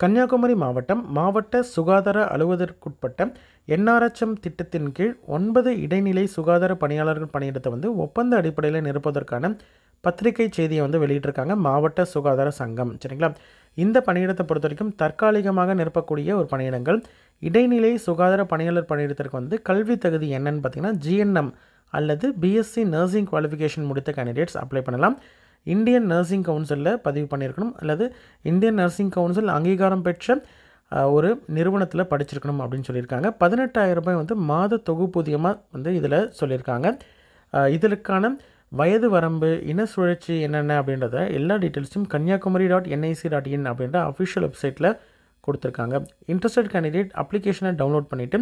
கன்னியாகுமரி மாவட்டம் மாவட்ட சுகாதார அலுவலருக்குட்பட்ட NRHM திட்டத்தின் கீழ் 9 இடைநிலை சுகாதார பணியாளர்கள் பணியிடத்தை வந்து ஒப்பந்த அடிப்படையில் நிரப்புவதற்கான பத்திரிகை செய்தியை வந்து வெளியிட்டிருக்காங்க மாவட்ட சுகாதார சங்கம். சரிங்களா? இந்த பணியிடத்தை பொறுத்த வரைக்கும் தற்காலிகமாக நிரப்பக்கூடிய ஒரு பணியிடங்கள். இடைநிலை சுகாதார பணியாளர் பணியிடத்திற்கு வந்து கல்வி தகுதி என்னன்னு பார்த்தீங்கன்னா GNM அல்லது BSc நர்சிங் குவாலிஃபிகேஷன் முடித்த கேண்டிடேட்ஸ் அப்ளை பண்ணலாம். இந்தியன் நர்சிங் கவுன்சிலில் பதிவு பண்ணியிருக்கணும் அல்லது இந்தியன் நர்சிங் கவுன்சில் அங்கீகாரம் பெற்ற ஒரு நிறுவனத்தில் படிச்சிருக்கணும் அப்படின்னு சொல்லியிருக்காங்க. 18,000 ரூபாய் வந்து மாத தொகுப்பூதியமாக வந்து இதில் சொல்லியிருக்காங்க. இதற்கான வயது வரம்பு, இன சுழற்சி என்னென்ன அப்படின்றத எல்லா டீட்டெயில்ஸும் kanyakumari.nic.in அப்படின்ற அஃபிஷியல் வெப்சைட்டில் கொடுத்துருக்காங்க. இன்ட்ரெஸ்டட் கேண்டிடேட் அப்ளிகேஷனை டவுன்லோட் பண்ணிவிட்டு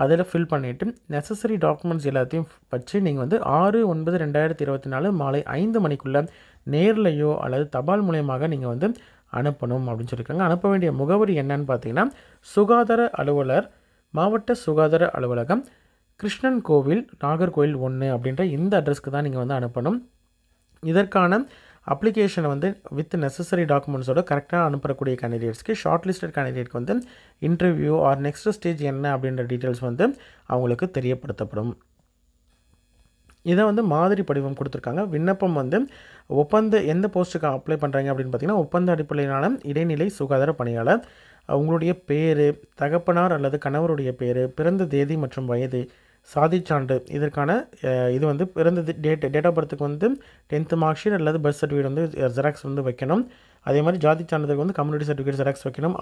அதில் ஃபில் பண்ணிவிட்டு நெசசரி டாக்குமெண்ட்ஸ் எல்லாத்தையும் வச்சு நீங்கள் வந்து 6/9/2024 மாலை 5 மணிக்குள்ளே நேர்லையோ அல்லது தபால் மூலயமாக நீங்கள் வந்து அனுப்பணும் அப்படின்னு சொல்லியிருக்காங்க. அனுப்ப வேண்டிய முகவரி என்னன்னு பார்த்தீங்கன்னா சுகாதார அலுவலர், மாவட்ட சுகாதார அலுவலகம், கிருஷ்ணன் கோவில், நாகர்கோவில் 1 அப்படின்ற இந்த அட்ரஸ்க்கு தான் நீங்கள் வந்து அனுப்பணும். இதற்கான அப்ளிகேஷனை வந்து வித் நெசசரி டாக்குமெண்ட்ஸோட கரெக்டாக அனுப்பக்கூடிய கேண்டிடேட்ஸ்க்கு ஷார்ட் லிஸ்டட் கேண்டிடேட்க்கு வந்து இன்டர்வியூ ஆர் நெக்ஸ்ட் ஸ்டேஜ் என்ன அப்படின்ற டீட்டெயில்ஸ் வந்து அவங்களுக்கு தெரியப்படுத்தப்படும். இதை வந்து மாதிரி படிவம் கொடுத்துருக்காங்க. விண்ணப்பம் வந்து எந்த போஸ்ட்டுக்கு அப்ளை பண்ணுறாங்க அப்படின்னு பார்த்தீங்கன்னா ஒப்பந்த அடிப்படையிலான இடைநிலை சுகாதார பணியாளர். உங்களுடைய பேர், தகப்பனார் அல்லது கணவருடைய பேர், பிறந்த தேதி மற்றும் வயது, சாதி சான்று, இதற்கான இது வந்து பிறந்த டேட் ஆஃப் பர்த்துக்கு வந்து 10th மார்க் ஷீட் அல்லது பர்த் சர்டிஃபிகேட் வந்து ஜெராக்ஸ் வந்து வைக்கணும். அதே மாதிரி ஜாதி சான்றிதழுக்கு வந்து கம்யூனிட்டி சர்டிஃபிகேட் ஜெராக்ஸ் வைக்கணும்.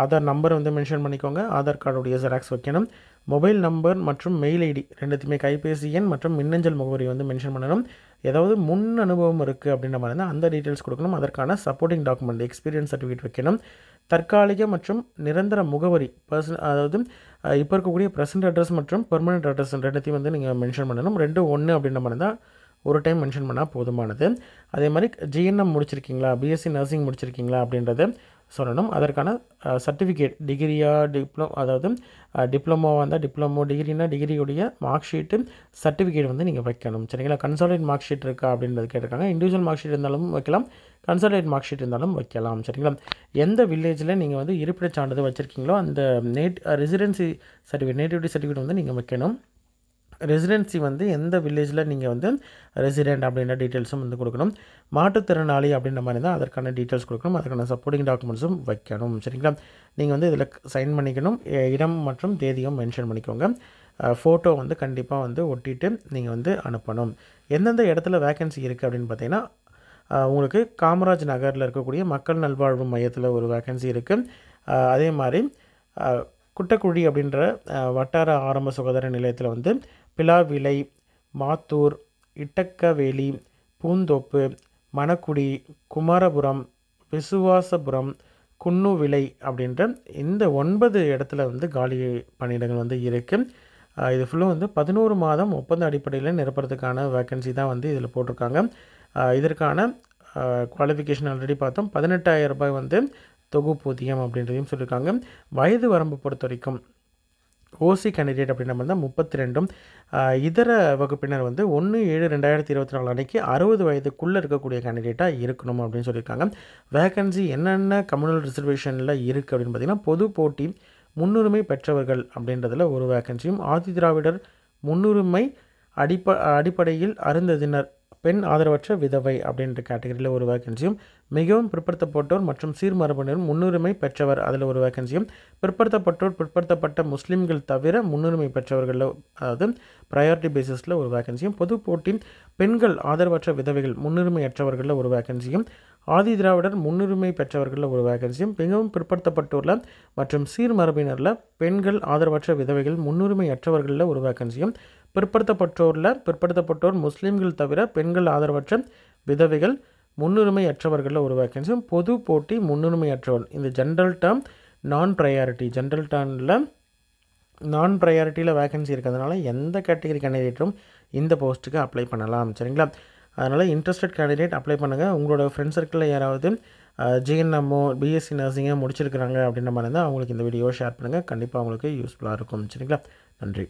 ஆதார் நம்பர் வந்து மென்ஷன் பண்ணிக்கோங்க. ஆதார் கார்டுடைய ஜெராக்ஸ் வைக்கணும். மொபைல் நம்பர் மற்றும் மெயில் ஐடி ரெண்டுத்தையுமே, கைபேசி எண் மற்றும் மின்னஞ்சல் முகவரி வந்து மென்ஷன் பண்ணணும். ஏதாவது முன் அனுபவம் இருக்குது அப்படின்ற மாதிரி தான் அந்த டீட்டெயில்ஸ் கொடுக்கணும். அதற்கான சப்போர்ட்டிங் டாக்குமெண்ட், எக்ஸ்பீரியன்ஸ் சர்டிஃபிகேட் வைக்கணும். தற்காலிக மற்றும் நிரந்தர முகவரி, அதாவது இப்போ இருக்கக்கூடிய ப்ரெசென்ட் அட்ரஸ் மற்றும் பெர்மனெண்ட் அட்ரஸ் ரெண்டுத்தையும் வந்து நீங்கள் மென்ஷன் பண்ணணும். 2 1 அப்படின்ற மாதிரி தான் ஒரு டைம் மென்ஷன் பண்ணால் போதுமானது. அதே மாதிரி GNM முடிச்சிருக்கீங்களா, BSc நர்சிங் முடிச்சிருக்கீங்களா அப்படின்றத சொல்லணும். அதற்கான சர்டிஃபிகேட், டிகிரியா, அதாவது டிப்ளமோவாக இருந்தால் டிப்ளமோ, டிகிரினா டிகிரியுடைய மார்க் ஷீட்டு, சர்டிஃபிகேட் வந்து நீங்கள் வைக்கணும். சரிங்களா? கன்சாலிடேட் மார்க் ஷீட் இருக்கா அப்படின்றது கேட்டிருக்காங்க. இண்டிவிஜுவல் மார்க் ஷீட் இருந்தாலும் வைக்கலாம், கன்சாலிடேட் மார்க் ஷீட் இருந்தாலும் வைக்கலாம். சரிங்களா? எந்த வில்லேஜில் நீங்கள் வந்து இருப்பிடச் சான்றிதழ் வச்சுருக்கீங்களோ அந்த ரெசிடென்சி சர்டிஃபிகேட், நேட்டிவிட்டி சர்டிஃபிகேட் வந்து நீங்கள் வைக்கணும். ரெசிடென்சி வந்து எந்த வில்லேஜில் நீங்கள் வந்து ரெசிடென்ட் அப்படின்ற டீட்டெயில்ஸும் வந்து கொடுக்கணும். மாற்றுத்திறனாளி அப்படின்ற மாதிரி தான் அதற்கான டீட்டெயில்ஸ் கொடுக்கணும். அதற்கான சப்போர்ட்டிங் டாக்குமெண்ட்ஸும் வைக்கணும். சரிங்களா? நீங்கள் வந்து இதில் சைன் பண்ணிக்கணும். இடம் மற்றும் தேதியும் மென்ஷன் பண்ணிக்கோங்க. ஃபோட்டோ வந்து கண்டிப்பாக வந்து ஒட்டிட்டு நீங்கள் வந்து அனுப்பணும். எந்தெந்த இடத்துல வேக்கன்சி இருக்குது அப்படின்னு பார்த்தீங்கன்னா உங்களுக்கு காமராஜ் நகரில் இருக்கக்கூடிய மக்கள் நல்வாழ்வு மையத்தில் ஒரு வேக்கன்சி இருக்குது. அதே மாதிரி குட்டக்குழி அப்படின்ற வட்டார ஆரம்ப சுகாதார நிலையத்தில் வந்து பிலாவிலை, மாத்தூர், இட்டக்கவேலி, பூந்தோப்பு, மணக்குடி, குமாரபுரம், விசுவாசபுரம், குன்னுவிலை அப்படின்ற இந்த 9 இடத்துல வந்து காலி பணியிடங்கள் வந்து இருக்குது. இது ஃபுல்லும் வந்து 11 மாதம் ஒப்பந்த அடிப்படையில் நிரப்புறதுக்கான வேக்கன்சி தான் வந்து இதில் போட்டிருக்காங்க. இதற்கான குவாலிஃபிகேஷன் ஆல்ரெடி பார்த்தோம். 18,000 ரூபாய் வந்து தொகுப்பூதியம் அப்படின்றதையும் சொல்லியிருக்காங்க. வயது வரம்பு பொறுத்த வரைக்கும் ஓசி கேண்டிடேட் அப்படின்ற மாதிரி தான் 32. இதர வகுப்பினர் வந்து 1/7/2024 அன்றைக்கி 60 வயதுக்குள்ளே இருக்கக்கூடிய கேண்டிடேட்டாக இருக்கணும் அப்படின்னு சொல்லியிருக்காங்க. வேக்கன்சி என்னென்ன கம்யூனல் ரிசர்வேஷனில் இருக்குது அப்படின்னு பார்த்திங்கன்னா பொது போட்டி முன்னுரிமை பெற்றவர்கள் அப்படின்றதில் ஒரு வேக்கன்சியும், ஆதி திராவிடர் முன்னுரிமை அடிப்படையில் அருந்ததினர், பெண் ஆதரவற்ற விதவை அப்படின்ற கேட்டகரியில் ஒரு வேக்கன்சியும், மிகவும் பிற்படுத்தப்பட்டோர் மற்றும் சீர்மரபினர் முன்னுரிமை பெற்றவர் அதில் ஒரு வேக்கன்சியும், பிற்படுத்தப்பட்ட முஸ்லீம்கள் தவிர முன்னுரிமை பெற்றவர்களில், அதாவது ப்ரையாரிட்டி பேசிஸில் ஒரு வேக்கன்சியும், பொது போட்டி பெண்கள் ஆதரவற்ற விதவைகள் முன்னுரிமையற்றவர்களில் ஒரு வேக்கன்சியும், ஆதி திராவிடர் முன்னுரிமை பெற்றவர்களில் ஒரு வேக்கன்சியும், மிகவும் பிற்படுத்தப்பட்டோரில் மற்றும் சீர்மரபினரில் பெண்கள் ஆதரவற்ற விதவைகள் முன்னுரிமையற்றவர்களில் ஒரு வேக்கன்சியும், பிற்படுத்தப்பட்டோர் முஸ்லீம்கள் தவிர பெண்கள் ஆதரவற்ற விதவைகள் முன்னுரிமையற்றவர்களில் ஒரு வேக்கன்சியும், பொது போட்டி முன்னுரிமையற்றவர், இந்த ஜென்ரல் டேர்ம் நான் ப்ரையாரிட்டி, ஜென்ரல் டேர்மில் நான் ப்ரையாரிட்டியில் வேக்கன்சி இருக்கிறதுனால எந்த கேட்டகரி கேண்டிடேட்டும் இந்த போஸ்ட்டுக்கு அப்ளை பண்ணலாம். சரிங்களா? அதனால் இன்ட்ரெஸ்டட் கேண்டிடேட் அப்ளை பண்ணுங்கள். உங்களோட ஃப்ரெண்ட் சர்க்கிளில் யாராவது GNMோ BSc நர்சிங்கோ முடிச்சிருக்கிறாங்க அப்படின்ற மாதிரி இருந்தால் அவங்களுக்கு இந்த வீடியோவை ஷேர் பண்ணுங்கள். கண்டிப்பாக அவங்களுக்கு யூஸ்ஃபுல்லாக இருக்கும். சரிங்களா? நன்றி.